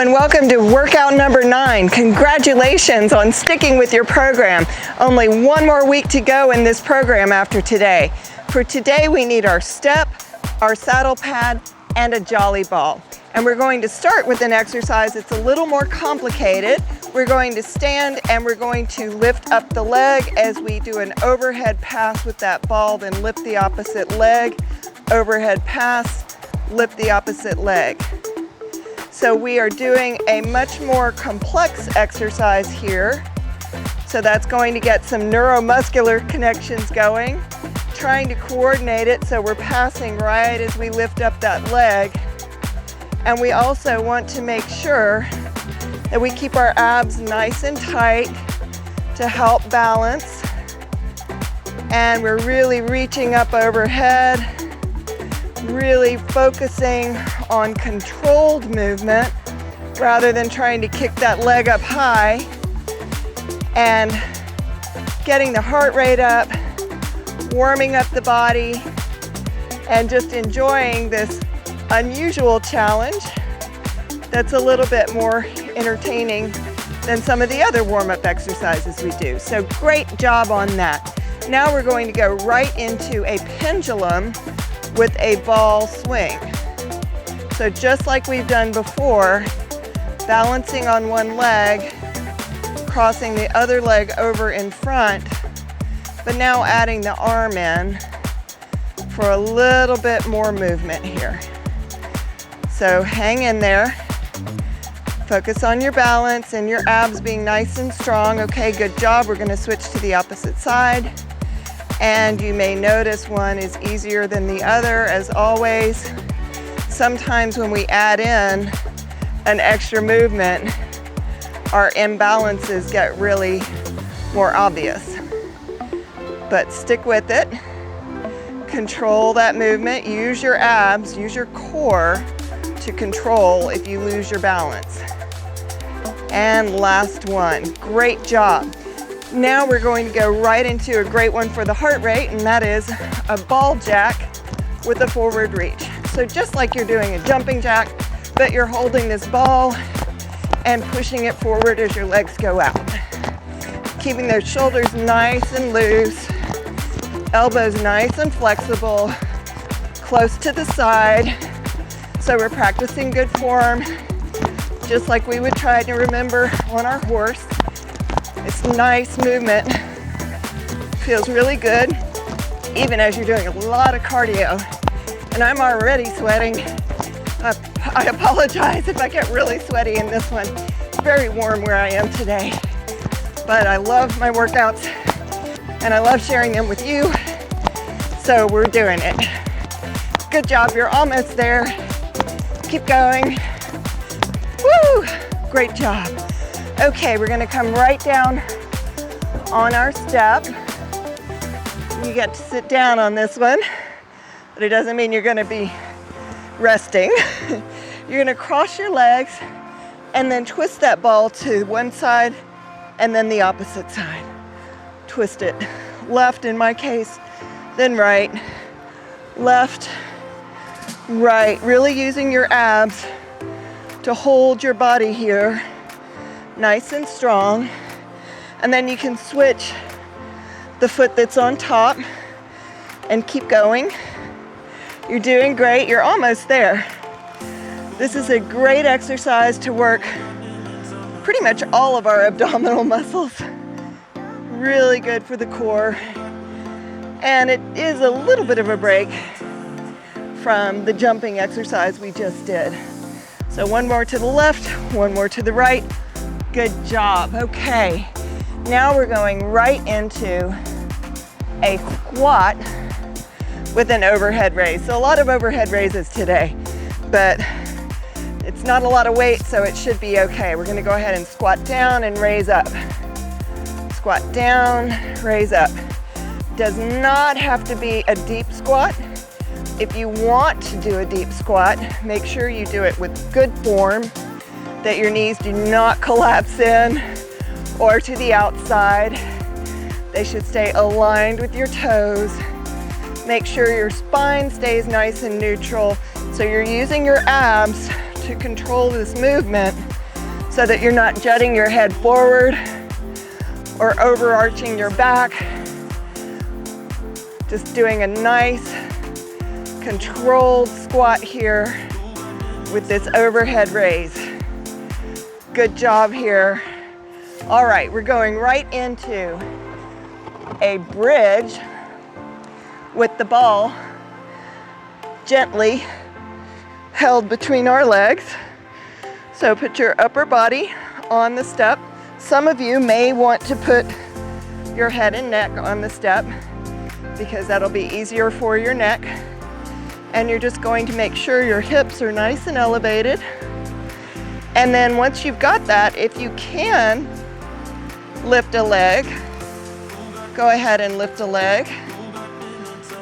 and welcome to workout number 9. Congratulations on sticking with your program. Only one more week to go in this program after today. For today, we need our step, our saddle pad, and a jolly ball. And we're going to start with an exercise that's a little more complicated. We're going to stand and we're going to lift up the leg as we do an overhead pass with that ball, then lift the opposite leg, overhead pass, lift the opposite leg. So we are doing a much more complex exercise here. So that's going to get some neuromuscular connections going. Trying to coordinate it so we're passing right as we lift up that leg. And we also want to make sure that we keep our abs nice and tight to help balance. And we're really reaching up overhead, really focusing on controlled movement rather than trying to kick that leg up high, and getting the heart rate up, warming up the body, and just enjoying this unusual challenge that's a little bit more entertaining than some of the other warm-up exercises we do. So great job on that. Now we're going to go right into a pendulum with a ball swing. So just like we've done before, balancing on one leg, crossing the other leg over in front, but now adding the arm in for a little bit more movement here. So hang in there, focus on your balance and your abs being nice and strong. Okay, good job. We're going to switch to the opposite side. And you may notice one is easier than the other, as always. Sometimes when we add in an extra movement, our imbalances get really more obvious. But stick with it. Control that movement. Use your abs, use your core to control if you lose your balance. And last one. Great job. Now we're going to go right into a great one for the heart rate, and that is a ball jack with a forward reach. So just like you're doing a jumping jack, but you're holding this ball and pushing it forward as your legs go out. Keeping those shoulders nice and loose, elbows nice and flexible, close to the side. So we're practicing good form, just like we would try to remember on our horse. It's nice movement, feels really good, even as you're doing a lot of cardio. And I'm already sweating. I apologize if I get really sweaty in this one. It's very warm where I am today. But I love my workouts and I love sharing them with you. So we're doing it. Good job, you're almost there. Keep going. Woo! Great job. Okay, we're gonna come right down on our step. You get to sit down on this one, but it doesn't mean you're gonna be resting. You're gonna cross your legs and then twist that ball to one side and then the opposite side. Twist it left in my case, then right, left, right. Really using your abs to hold your body here, nice and strong. And then you can switch the foot that's on top and keep going. You're doing great, you're almost there. This is a great exercise to work pretty much all of our abdominal muscles. Really good for the core. And it is a little bit of a break from the jumping exercise we just did. So one more to the left, one more to the right. Good job. Okay, now we're going right into a squat with an overhead raise. So a lot of overhead raises today, but it's not a lot of weight, so it should be okay. We're gonna go ahead and squat down and raise up. Squat down, raise up. Does not have to be a deep squat. If you want to do a deep squat, make sure you do it with good form, that your knees do not collapse in or to the outside. They should stay aligned with your toes. Make sure your spine stays nice and neutral, so you're using your abs to to control this movement so that you're not jutting your head forward or overarching your back. Just doing a nice controlled squat here with this overhead raise. Good job here. All right, we're going right into a bridge with the ball gently held between our legs. So put your upper body on the step. Some of you may want to put your head and neck on the step because that'll be easier for your neck. And you're just going to make sure your hips are nice and elevated. And then once you've got that, if you can lift a leg, go ahead and lift a leg,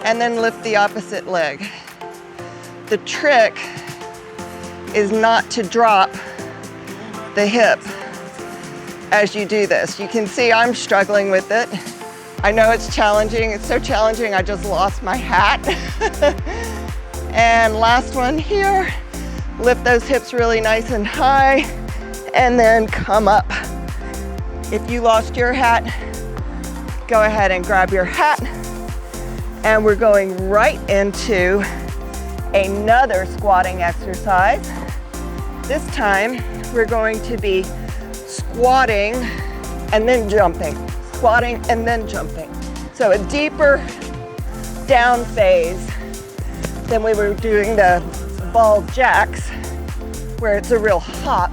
and then lift the opposite leg. The trick is not to drop the hip as you do this. You can see I'm struggling with it. I know it's challenging. It's so challenging, I just lost my hat. And last one here. Lift those hips really nice and high, and then come up. If you lost your hat, go ahead and grab your hat. And we're going right into another squatting exercise. This time, we're going to be squatting and then jumping. Squatting and then jumping. So a deeper down phase than we were doing the ball jacks, where it's a real hop.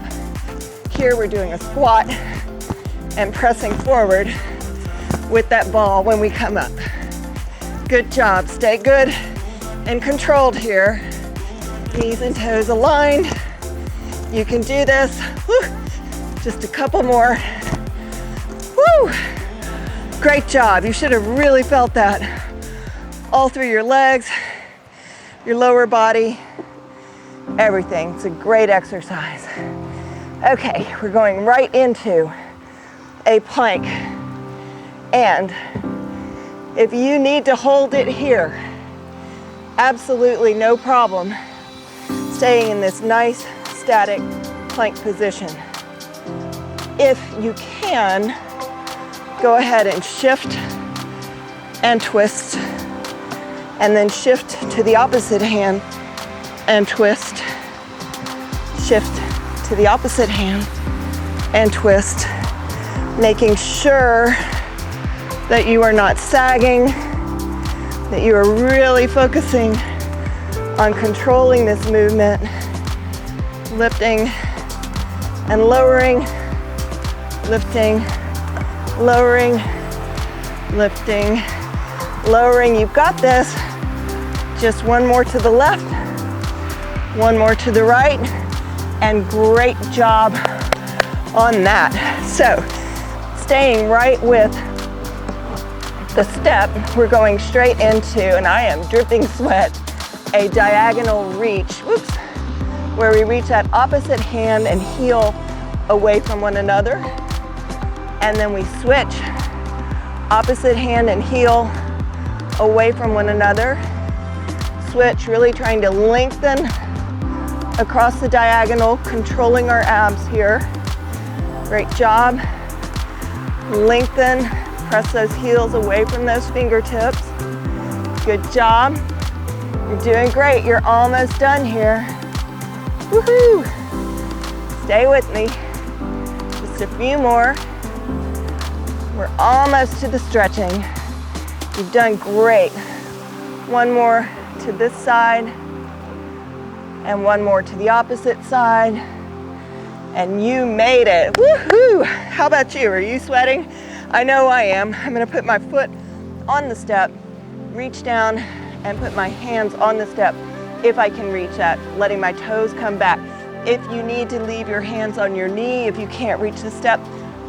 Here we're doing a squat and pressing forward with that ball when we come up. Good job. Stay good and controlled here. Knees and toes aligned. You can do this. Woo. Just a couple more. Woo. Great job. You should have really felt that all through your legs, your lower body, everything. It's a great exercise. Okay, we're going right into a plank. And if you need to hold it here, absolutely no problem staying in this nice static plank position. If you can, go ahead and shift and twist, and then shift to the opposite hand and twist. Shift to the opposite hand and twist, making sure that you are not sagging, that you are really focusing on controlling this movement, lifting and lowering, lifting, lowering, lifting, lowering. You've got this. Just one more to the left, one more to the right, and great job on that. So, staying right with the step, we're going straight into, and I am dripping sweat, a diagonal reach, whoops, where we reach that opposite hand and heel away from one another. And then we switch, opposite hand and heel away from one another. Switch, really trying to lengthen across the diagonal, controlling our abs here. Great job. Lengthen, press those heels away from those fingertips. Good job. You're doing great. You're almost done here. Woohoo! Stay with me. Just a few more. We're almost to the stretching. You've done great. One more to this side, and one more to the opposite side, and you made it. Woohoo! How about you? Are you sweating? I know I am. I'm gonna put my foot on the step, reach down, and put my hands on the step if I can reach that, letting my toes come back. If you need to leave your hands on your knee, if you can't reach the step,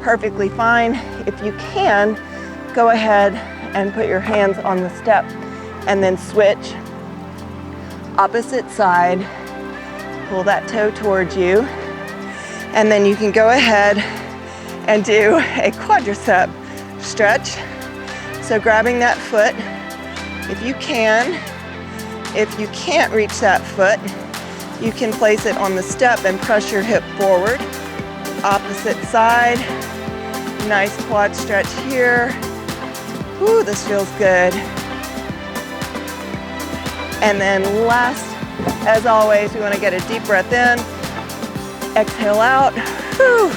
perfectly fine. If you can, go ahead and put your hands on the step and then switch. Opposite side, pull that toe towards you, and then you can go ahead and do a quadricep stretch. So grabbing that foot, if you can. If you can't reach that foot, You can place it on the step and press your hip forward. Opposite side. Nice quad stretch here. Whew, this feels good. And then last, as always, we want to get a deep breath in. Exhale out. Whew.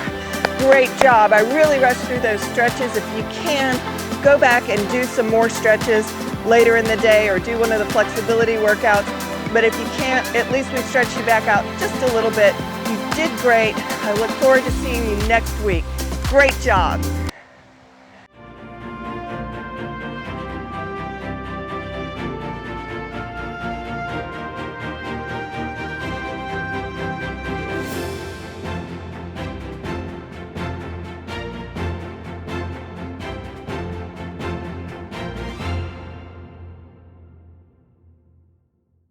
Great job. I really rushed through those stretches. If you can, go back and do some more stretches later in the day or do one of the flexibility workouts. But if you can't, at least we stretch you back out just a little bit. You did great. I look forward to seeing you next week. Great job.